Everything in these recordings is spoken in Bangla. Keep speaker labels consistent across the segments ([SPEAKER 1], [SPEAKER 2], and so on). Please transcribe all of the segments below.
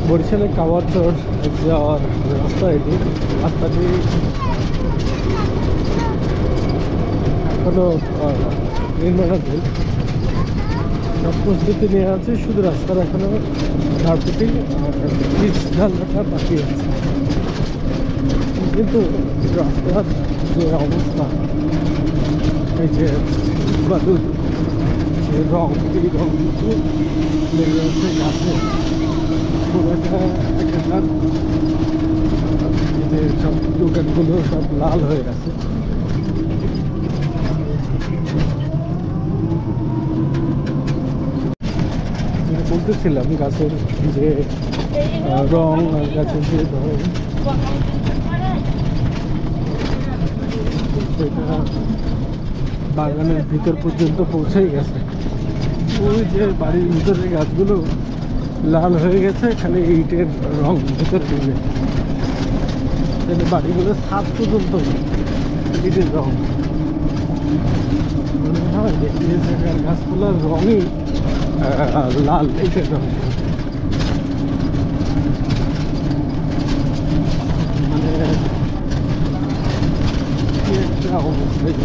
[SPEAKER 1] বরিশালে কাওয়ারচর যাওয়ার রাস্তা এটি। রাস্তাটি এখনো নির্মাণাধীন, সব প্রস্তুতি নেওয়া আছে, শুধু রাস্তার এখনো কার্পেটিং আর পিচ ঢালাটা বাকি আছে। কিন্তু রাস্তার যে অবস্থা, এই যে বালুর যে রং, এই রং কিন্তু লেগে আছে গাছে, পুরোটা একেবারে যে সব দোকানগুলো সব লাল হয়ে গেছে। বলতেছিলাম গাছের যে রং আর গাছের যে ধরন, সেটা বাগানের ভিতর পর্যন্ত পৌঁছেই গেছে। ওই যে বাড়ির ভিতরে গাছগুলো লাল হয়ে গেছে, খালি ইটের রং ভিতরে ঢুকে, বাড়িগুলোর ছাদ পর্যন্ত ইটের রং। মনে হয় যে জায়গার গাছপালার রঙই লাল ইটের রং। মানে একটা অবস্থায়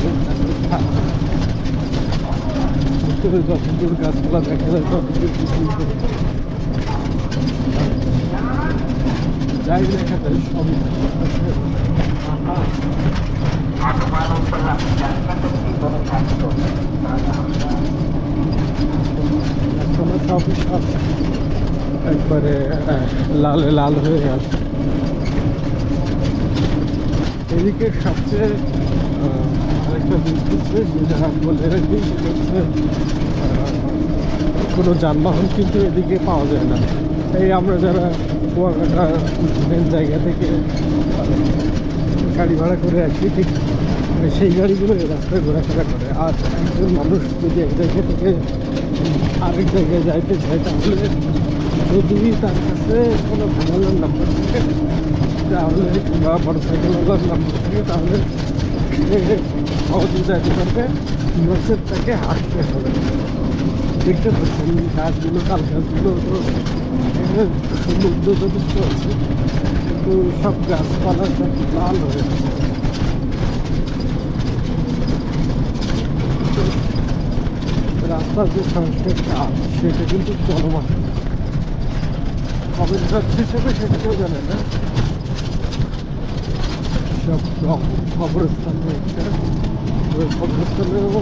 [SPEAKER 1] যতদূর গাছপালা দেখা যায় ততদূর যাই দেখা যায় সবই সবই সব একবারে লালে লাল হয়ে গেছে। এদিকে সবচেয়ে আরেকটা জিনিস যেটা বলে রাখি, সেটা হচ্ছে কোনো যানবাহন কিন্তু এদিকে পাওয়া যায় না। এই আমরা যারা কুয়াকাটা মেন জায়গা থেকে গাড়ি ভাড়া করে আসি, ঠিক সেই গাড়িগুলো এই রাস্তায় ঘোরাফেরা করে। আর একজন মানুষ যদি এক জায়গা থেকে আরেক জায়গায় যাইতে চায়, তাহলে যদি তার কাছে কোনো ভ্যানের নাম্বার থাকে, তাহলে বা মোটর সাইকেলওয়ালার নাম্বার থাকে, তাহলে সে সহজে যাইতে পারবে, নচেত তাকে হাঁটতে হবে। দেখতে পাচ্ছেন গাছগুলো, তাল গাছগুলো তো সমুদ্র যথেষ্ট আছে, কিন্তু সব গাছপালা সব লাল হয়ে গেছে। রাস্তার যে সংস্কার কাজ, সেটা কিন্তু চলমান। কবে যাচ্ছে হিসেবে সেটা কেউ জানে না। সব কবরস্থান, কবরস্থানেও